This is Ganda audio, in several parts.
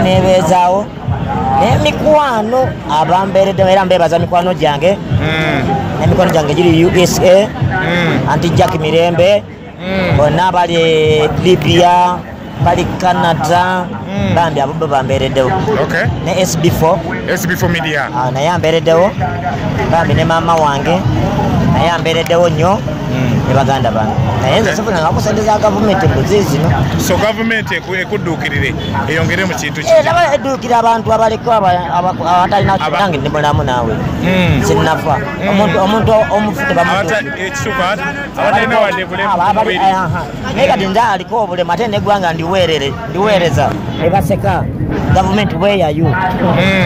nebezaawo n'emikwano abambeereddewo era mbeebaza mikwano gyange n'emikwano gyange giri USA anti Jack Mirembe bonna bali Libya bali Canada bambi abo bambeereddewo ne SB4 media naye ambeereddewo bambi ne maama wange naye ambeereddewo nnyo ne baganda bange naye nze sifuna nga kusendeza gavumenti mbuzi zino so gavumenti ekudduukirire eyongere mu kintu daba edduukira abantu abaliko abatalina nange ndi mulamu naawe sinnafa omuntu omufute naye kati nze aliko obulemu ate neggwanga ndiweereza ebaseka gavumenti where are you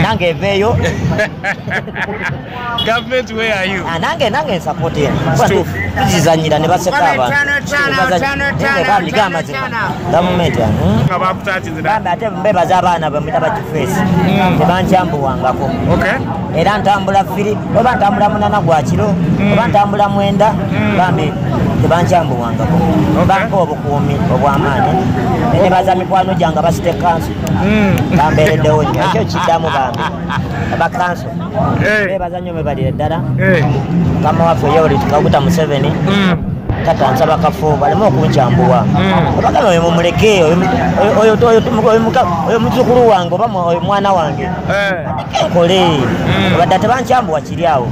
nange eveeyo gavumenti where are you nange nsapoti tuzizanyira ne baseka abantu gamba gavumenti bambi ate mbebaza abaana bamwita bakifeesi tebankyambuwangako era ntambula firi oba ntambula munana gwa kiro oba ntambula mwenda bambi tebankyambuwangako banka obukuumi obw'amaanyi nebaza mikwano gyange abasite kanso bambeereddewo nnyo ekyo kiddamu bambi abakanso bebaza nnyo mebalire ddala mukama waffe yoweri tukaguta Museveni katansaba kafo baleme okunkyambuwa abagamba oyo mumuleke oyo muzzukulu wange oba oyo mwana wange nkole badde tebankyambuwa kiri awo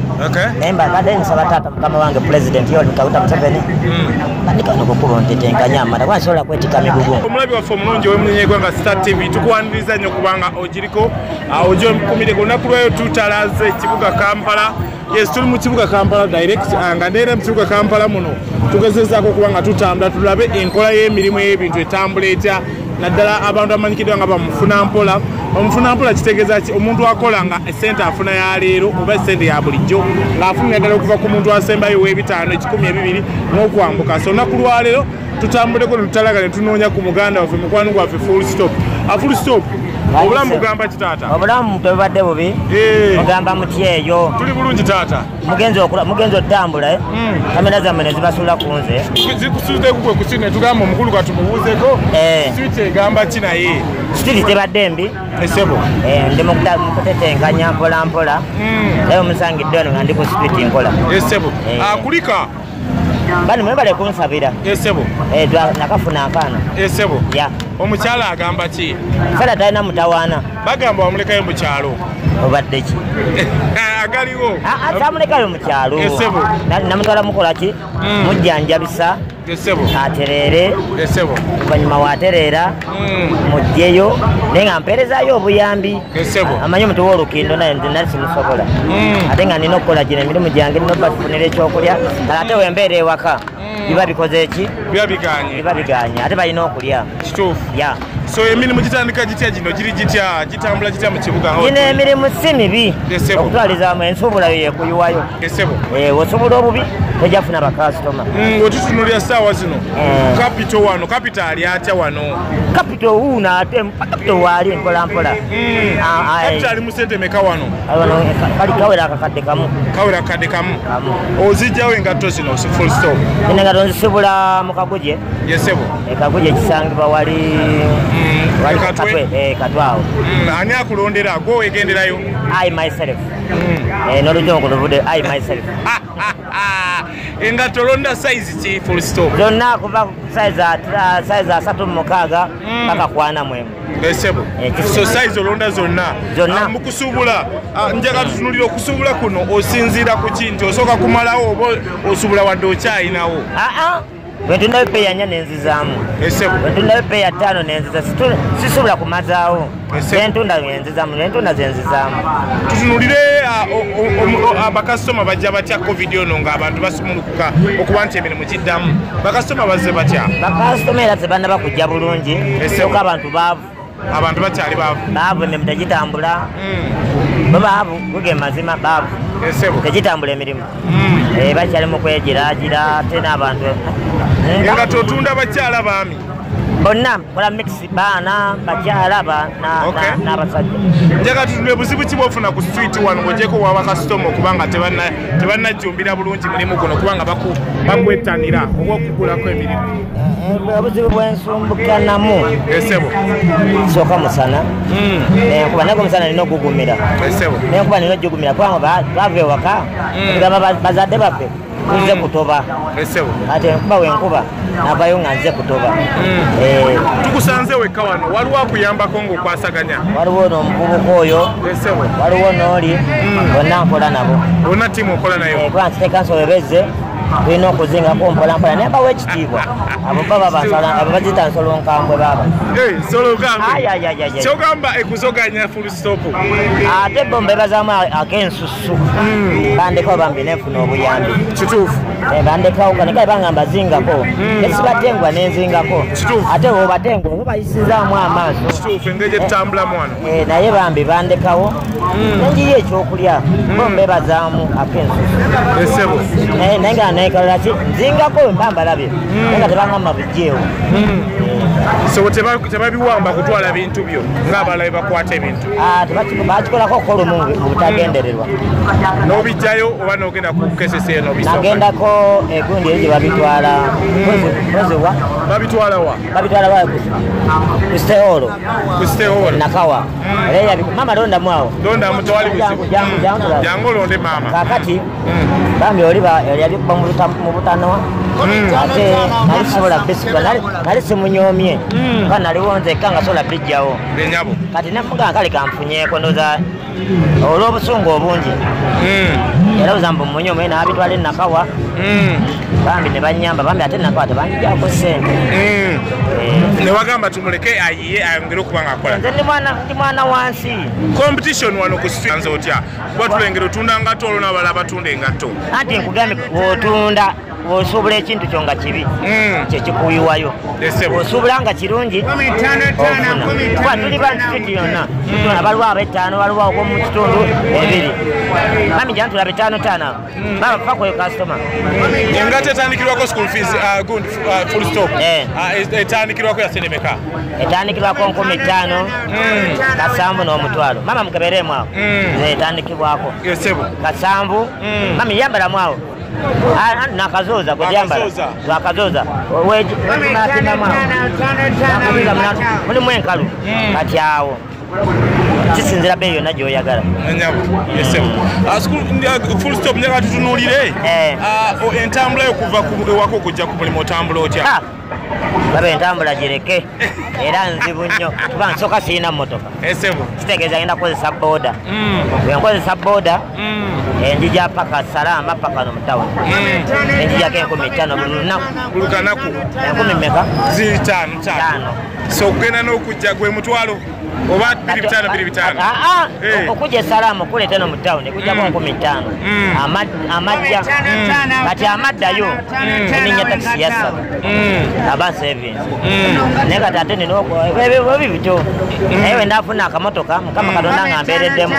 naye mbadde nsaba taata mukama wange pulezidenti yoweri kaguta Museveni bandikano kukuba ntetenkanya amata kuba nsobola kwetika migugu omulabi waffe omulungi ow'emunyeegwanga Star TV tukwaniriza nnyo kubanga ogiriko ojo kumire ku lunaku lwayo tutalaze ekibuga Kampala. Yes, tuli mu kibuga Kampala direct nga neera mu kibuga Kampala muno tugezezaako okuba nga tutambula tulabe enkola y'emirimu y'ebintu etambula etya naddala abantu amanyikiddwa nga bamufunampola. Omufunampola kitegeeza ki omuntu akola nga esente afuna ya leero oba esente ya bulijjo ng'afunira ddala okuva ku muntu asembayo w'ebitaano 1,200 n'okwambuka. So olunaku lwa leero tutambuleko ne tutalaga ne tunoonya ku muganda waffe mukwano gwaffe full stop. Full stop obulamu bugamba ki taata? Obulamu tebubadde bubi mugamba muti eyo tuli bulungi taata mugenzi otambula kamera zammwe ne zibasula ku nze zikusuze kugwe kusi ne tugamba omukulu katumubuuzeko switi egamba ki naye sitiri tebadde mbi esebo ndi mukutetenkanya mpolampola naye omusangidde wano nga ndi ku switi nkola esebo kulika bani mwebale kunsabira esebo nakafuna akaana esebo ya omukyala agamba ki fela talina mutawaana bagamba wamulekayo mu kyalo obadde ki agaliwo tamulekayo mu kyalo esebo namutwala mukola ki mujjanjabisa esebo atereere esebo oluvannyuma waatereera mujjeyo naye nga mpeerezaayo obuyambi esebo amanyi omuti w'olukindo naye nze nali simusobola ate nga nina okukola gino emirimu gyange nina okubafunira ekyokulya kale ate wembeera ewaka biba bikoze eki biba biganye ate balina okulya kituufu ya so emirimu gitandika gitya gino giri gitya gitambula gitya mu kibuga gino emirimu si mibi okutwalizaamu ensuubulayo yekuyiwayo osobola obubi tojafuna bakasitoma wetutunulira saawa zino kapito wano kapito ali atya wano kapito wuuno ate kapito waali mpolampola kapito ali mu sente meka wano kali kawera akakadde kamu ozijjawo engatto zino full stop enengato nzisibula mu kaguje yesebo ekaguje kisangibwa wali katwawo ani akulondera gwe wegenderayo I myself n'olujongo luvude I myself engatto londa size ki full stop zonna kuva size 36 paka 44 esebo so size olonda zonna mukusubula njaga tutunulira okusubula kuno osinziira ku kintu osooka kumalawo oba osubula wadde okyayinawo bwentunda bipeya 4 nenzizaamu bwentunda bipeya 5 nenziza sisubula kumazaawo nentunda zenzizaamu tutunulire bakasitoma bajja batya covid ono ng'abantu basumulukuka okuba nti emirimu giddamu bakasitoma bazze batya bakasitoma era tebannaba kujja bulungi soka abantu baavu bakyali baavu emirimu tegitambula baavu kuge mazima baavu tegitambula emirimu bakyali mu kwegiraagira ate n'abantu nga totunda bakyala baami bonna kola mix baana bakyala n'abasajja. Njaga tutule buzibu ki bwofuna ku street wano ng'ogyeko waba kasitoma okubanga tebannajjumbira bulungi mulimu guno kubanga bakwettanira oba okugulako emirimu. Obuzibu bwensumbukanamu sooka musana kuba nago musana nina okugumira nenkuba nina ogigumira kubanga bava ewaka tugamba bazadde baffe nze kutoba ate enkuba wenkuba navayo nga nze kutoba. Tukusanze wekka wano waliwo akuyambako ng'okwasaganya? Waliwo n'omuvubuka oyo, waliwo n'oli bonna nkola nabo. Bonna ttiimu okola nayo? Kuba nkiteeka nsobebeze tulina okuzingako mpolampola naye mbawo ekitiibwa abo baba bazita nsolo nkambwe baba. Nsolo nkambwe kyogamba ekuzoganya full stop. Ate bo mbebazaamu ak'ensusu bandekawo bambi nefuna obuyambi. Kituufu. Bandekawo kanekale banga mbazingako esibatengwa nenzingako ate wobatengwa oba bayisizaamu amaaso. Kituufu engeri gyetutambulamu wano. Naye bambi bandekawo nenjiyo ekyokulya bo mbebazaamu ak'ensusu naye nga nekalala ki nzingako mbambalabye naye nga tebangamba bijjeewo. So tebabiwamba kutwala bintu byo ng'abalala bakwata ebintu? Bakikolako okukola omu mu butagendererwa. N'obijjayo oba n'ogenda kukeseseyo n'obisooka? Nagendako egundi eyo gye babitwala. Mweziwa babitwala wa? Babitwala wa ku Siteholo. Ku Siteholo Nakawa. Mama londamu awo. Londamu tewali buzibu. Jangu olonde mama. Kaakati bambi oli yabikuba mu butanowa ate nali sisobola bisiba nali simunyoomye kuba naliwo nzekka nga sobola bijjawo kati nemuga nkale kanfunyeeko ndoza olw'obusungu obungi yalowooza mbu munyomye n'abitwala enakawa bambi ne banyamba bambi ate nakawa tebanjjako ssente. Ne wagamba tumuleke ayiye ayongere okuba ng'akola? Nze ndi mwana wansi. Competition wano ku street nze otya kuba tulengera otunda ngatto olwo n'abalala batunda engatto? Anti nkugambye bw'otunda osobola ekintu kyo nga kibi kyekikuyiwayo osobola nga kirungi kuba tuli bantu yonna tuna baliwo ab'ettaano waliwo omu kitundu ebiri mami jantula b'ettaano baba fakoyo kasitoma. Engatto etandikirwako school fees full stop etandikirwako yasenemeka? Etandikirwako 50,000 kasanvu n'omutwalo mama mukeberemu awo etandikibwako kasanvu mami yambalamu awo nakazoza kujambala twakazoza mulimu enkalu kati awo kisinzira beeyi yonna gyoyagala. Full stop njaga tutunuulire entambula yo kuva ewaka okujja ku mulimu otambula otya? Baba entambula gireke era nzibu nnyo kuba nsooka sirina mmotoka kitegeeza ngenda kukozesa booda bwe nkozesa booda njija paka Salama paka no mutawuni njijako 50,000 buli lunaku. 10 mmeka? Ziri 5. So okugenda n'okujja gwe mutwalo oba 25? Okujja Salama okuleeta no mutawuni kujjako 50,000 amajja kati amaddayo eninya takisi ya 7 aba savings naye kati ate nina bibito naye we ndaafuna akamotoka Mukama Katonda nga mbeereddemu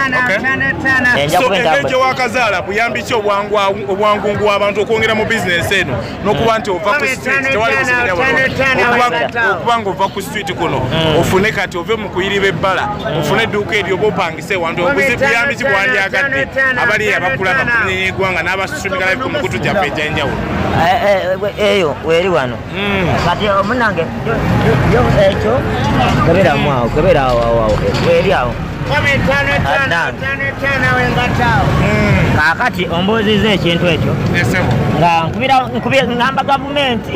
engeri wakazaala buyambi ki obwangungu w'abantu okwongera mu bizinesi eno n'okuba nti ova ku street tewali okuba ng'ova ku street kuno ofune kati ove mu kuyiriba ebbala ofune edduuka eryo oba opangise wantu buyambi ki bwandyagadde abali abakulaba kunyeenya eggwanga n'abasumika live ku mikutu gyaffe egy'enjawulo? Eyo weeri wano kati omunange ekyo keberamu awo kebera awo weeri awo kaakati ombuuziza ekintu ekyo nga ngamba gavumenti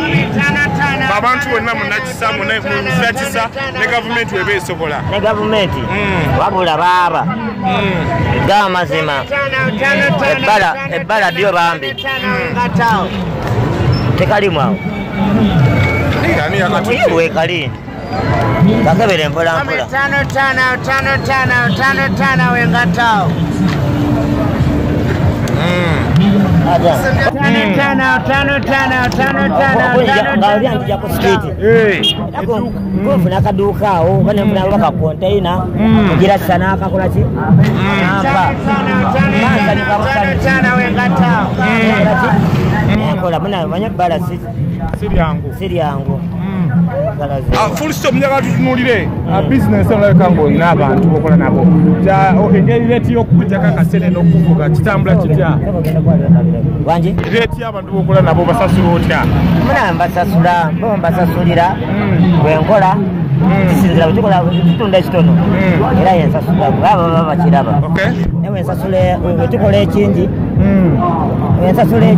abantu bonna munakisa ne gavumenti weba esobola ne gavumenti wabula baaba gaba mazima ebbala ddyo bambi tekalimu awo wekali kakebere mpola mpola nfuna akaduuka awo banefuna bakakonteina mugira sana akakolaki enkola muna banya bala si yangu Full stop njagala tutunulire business olabika ng'olina abantu bokola nabo. Engeri leeti y'okujjako akasente n'okuvuga kitambula kitya? Wangi? Leeti y'abantu bokola nabo basasula otya? Muna mbasasula, bo mbasasulira bwe nkola kisinzira bitukola kitunda ekitono era yensasula baba bakiraba. Ewe ensasule wetukola ekingi ensasule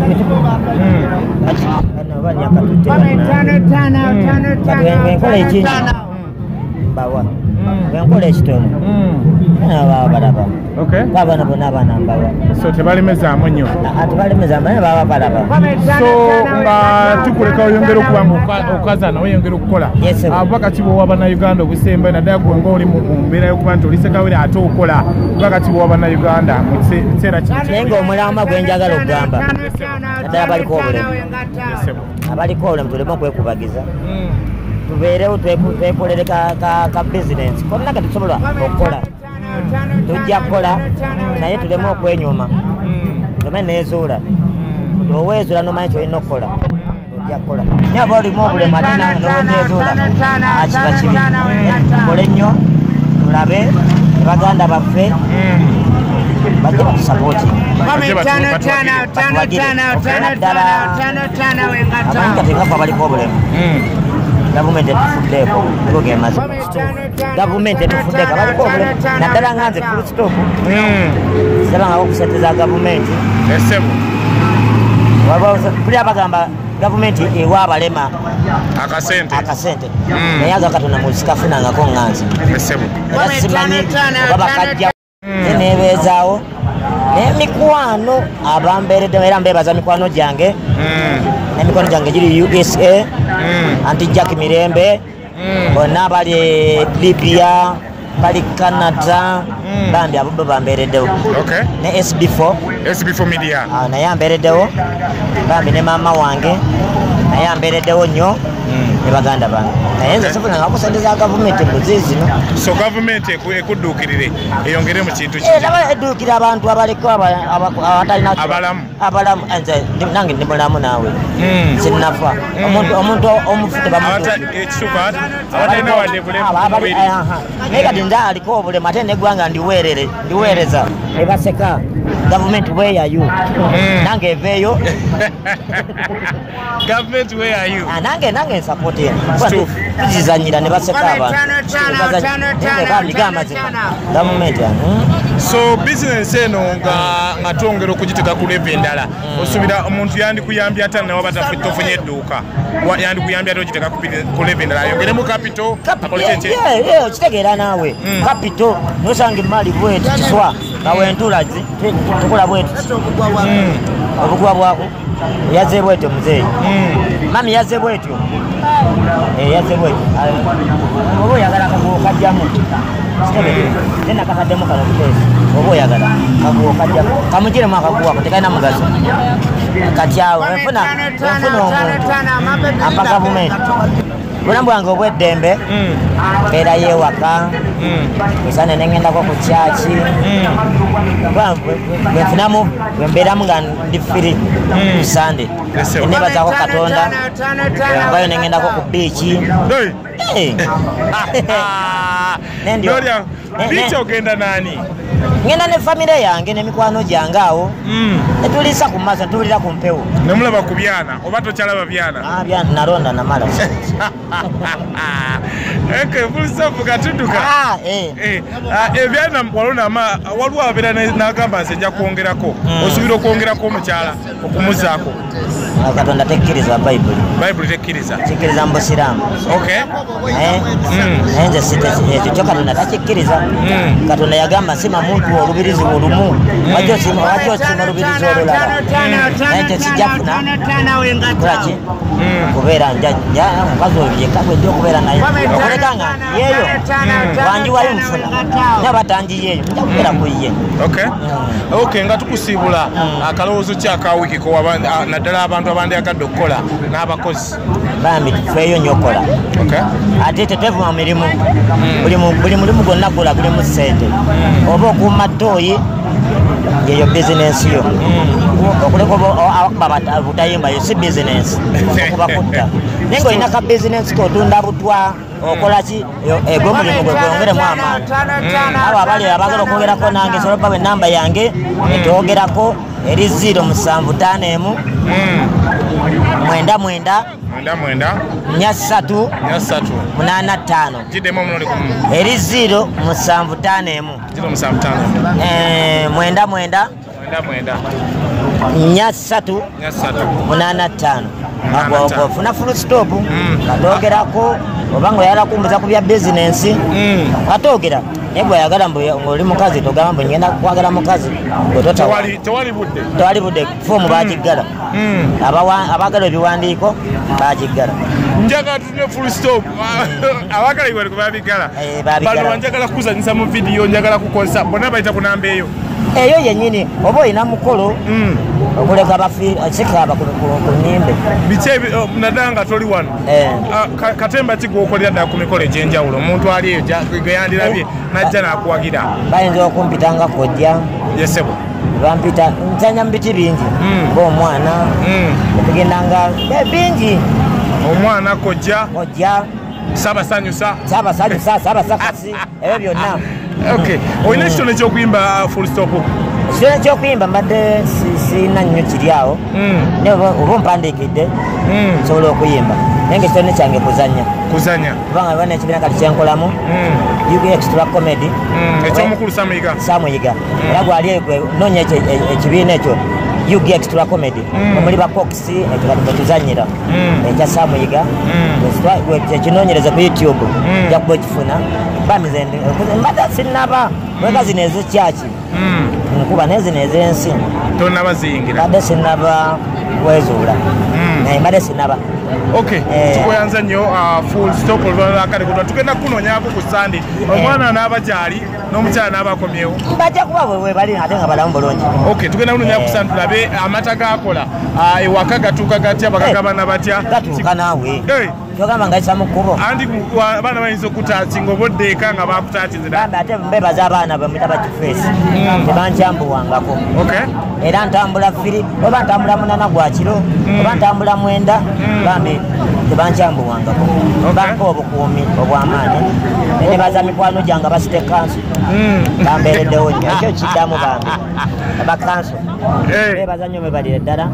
wenkola ekingi bawa wenkola ekitono baba balaba abana bonna abana mbawa so tebalemezaamu nnyo tebalemezaamu naye baba balaba so nga tukuleka oyongera okuba nga okazana oyongera okukola abakati bwowa bannayuganda obusembe naddala gwe nga oli mu mbeera y'okuba nti olisekawere ate okola abakati bwowa bannayuganda mu kiseera naye ng'omulama gwe njagala okugamba naddala abaliko obulemu abaliko obulemu tuleme okwekubagiza tubeerewo twekolere ka bizinensi konna ke tusobola okukola tujja kukola naye tuleme okwenyuma tome nezuula oweezuula nomanyi kyolina okukola ojja kukola naye aba olimu obulemu ate nange nowenezuula akiba kibi tukole nnyo tulabe baganda baffe bajja batusapoti amanyi abaliko obulemu gavumenti etufuddeeko nigo ge mazima gavumenti etufuddeeko abaliko obulemu naddala nga nze kristoofu sirabangako kusente za gavumenti tuli abagamba gavumenti ewa abalema akasente naye aga katonda musikaafunangako nga nze era simanyi oba bakajja nebeezaawo n'emikwano abambeereddewo era mbeebaza mikwano gyange n'emikono gyange giri USA anti Jack Mirembe bonna bali Libya bali Canada bambi abo bambeereddewo ne SB4 media naye ambeereddewo bambi ne maama wange naye ambeereddewo nnyo ne baganda bange naye nze sifunanga kusente za gavumenti mbuzi zino so gavumenti ekudduukirire eyongere mu kintu edduukira abantu abaliko abatalina abalamu nze nange ndi mulamu naawe sinnafa omuntu omufudde naye kati nze aliko obulemu ate neggwanga ndiweereza ebaseka gavumenti weyayu nange eveeyo nange nsapoti tuzizanyira ne baseka abantu gavumenti so bizinensi eno nga twongera okugiteka ku leve endala osuubira omuntu yandikuyambye ate nawe tofunye edduuka yandikuyambye ate ogiteka ku leve endala ayongeremu kapito okitegeera naawe kapito nosanga emaali bwetu kiswa nawentulazi tukola bwetu obuguwa bwako yaze bwetyo muzeeyi mami yaze bwetyo yaze bwetyo oba oyagala akaguwo kajjamu nena kakaddemu kano kuteesi oba oyagala kaguwo kajjamu kamugiremu akaguwo ako tekalina mugaso kati awo enfuna omuntu ampa gavumenti bulamu bwange obweddembe mbeera y'ewaka esane nengendako ku kyaki bwenfunamu bwembeeramu nga ndi firi ku sande nebazaako katonda envayo nengendako ku biiki biiki ogenda nani ngenda ne famire yange n'emikwano gyange awo netuliisa ku maaso netulira ku mpewo nemulaba ku byana oba tokyalaba byana byana nalonda namala fulisofu katudduka ebyana walonama waliwo abeera n'agamba nze nja kwongerako osuubira okwongerako omukyala okumuzaako katonda tekkiriza bayibuli tekkiriza kikkiriza mu busiraamu naye nze ekyo kyo katonda takikkiriza katonda yagamba nsima muntu olubirizi olumu wakyosima olubirizi olulala naye kyo kijjafuna kolaki kubeera njajja mukazi oyo yekka gwejja okubeera naye okuleka nga yeeyo wanjiwayo nfuna naye batangiyeeyo nja kubeera ku ye nga tukusiibula akalowoozo ki akawikiko naddala abantu abandiyagadde okukola n'abakozi bambi tufeeyo nnyo okukola ate tetwevuma mirimu buli mulimu gwonna kola gulimu ssente oba okuuma ttooyi yeyo business yo okuleko baba butayimba yo si business okuba kutta nengo ina ka business ko tunda butwa okola ki ego mulimu gwe gwongere mu amaani abo abali abagala okwogerako nange sobola babe namba yange etwogerako eri 075 mwenda nyasatu 85 jidemo muno liku eri 075 mwenda nyasatu 85 agwo funa full stop katogerako obanga yala kumbuza ku bya business katogera nebwe yagala ngoli mukazi togamba ngenda kwagala mukazi tewali budde fomu bajigala abagala ebiwandiiko bajigala njaga tune full stop abagala ibali kubabigala balo njagala kuzanyisa mu video njagala kukosa bona baita kunamba eyo yennyini oba oyina mukolo okuleka abasikaba ku nimbe bice nadanga toli wano katemba kigwokolera ddala ku mikolo egyenjawulo omuntu ali eyo geyandirabye najja nakuwagira bayinza okumpitanga kojja yesebo bampita nsanya mu biti bingi ng'omwana tugendanga bingi omwana kojja sabasanyusa sabasakasi ebyo byonna olina ekitono ekyokuyimba full stop ekitono ekyokuyimba mbadde sina nnyo kiri awo oba ompandiikidde nsobola okuyimba naye nga ekitono kyange kuzanya kubanga bana ekibiina kati kyenkolamu UG Extra Comedy ekyomukulu Samuyiga era gwali noonya ekibiina ekyo UG Extra Comedy omuli bakoksi ekyo ekya Samuyiga ekinoonyereza ku YouTube ojja kuba okifuna mbadde sinaba weka zino ezekyaki nkuba naye zino ez'ensi tonaba ziyingira mbadde sinaba kwezuula naye mbadde sinaba kikuyanza nnyo full stop olwalakale kutwa tugenda kunoonyako ku Sunday omwana n'aba gyali n'omukyala n'aba akomyewo bajja kuba bwe bali ate nga balamu bulungi tugenda kunoonyako ku Sunday tulabe amata gakola ewaka gatuuka gatya bagagabana batya gatuuka naawe togamba nga kisa mu kkubo andi abaana bayinza okutaakinga oba oddeeka nga bakutaakinzira ate mbebaza abaana bemwita bakifeesi tebankyambuwangako era ntambula firi oba ntambula munana gwa kiro oba ntambula mwenda bambi tebankyambuwangako banka obukuumi obw'amaanyi nebaza mikwano gyange basite kanso bambeereddewo nnyo ekyo kiddamu bambi abakanso bebaza nnyo mebalire ddala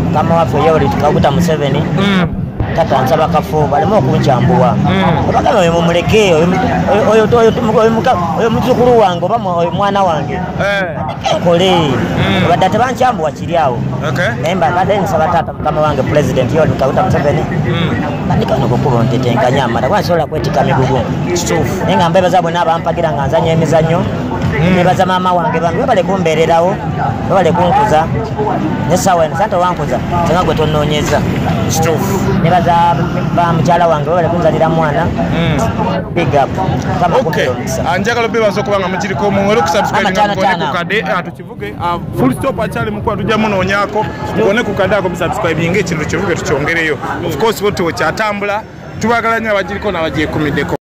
mukama waffe yoweri tukaguta Museveni tatanza bakafo balema okunkyambuwa abagala oyo mumuleke oyo muzukulu wange oba mwana wange nkole obadde tebankyambuwa kiri awo naye mbadde nsaba taata mukama wange President Yoweri Kaguta Museveni bandika nokukuba ntetenkanya amata kuba nsobola kwetika migugu naye nga mbebaza bonna abampagira nga nzanya emizannyo nebaza maama wange bambi babale kumbeererawo babale kunkuza nesawa eno sante wankuza tenga gwe tonoonyeza nebaza bamukyala wange babale kunzalira mwana big up njagala obebaza okuba nga mukiriko muwere okusubscribinga mukone ku kade tukivuge full stop akyali mukuba tujja munoonyako tukone ku kade ako musubscribinga ekintu kivuge tukyongereyo of course boto kyatambula tubagala nnyo abagiriko n'abagyekumiddeko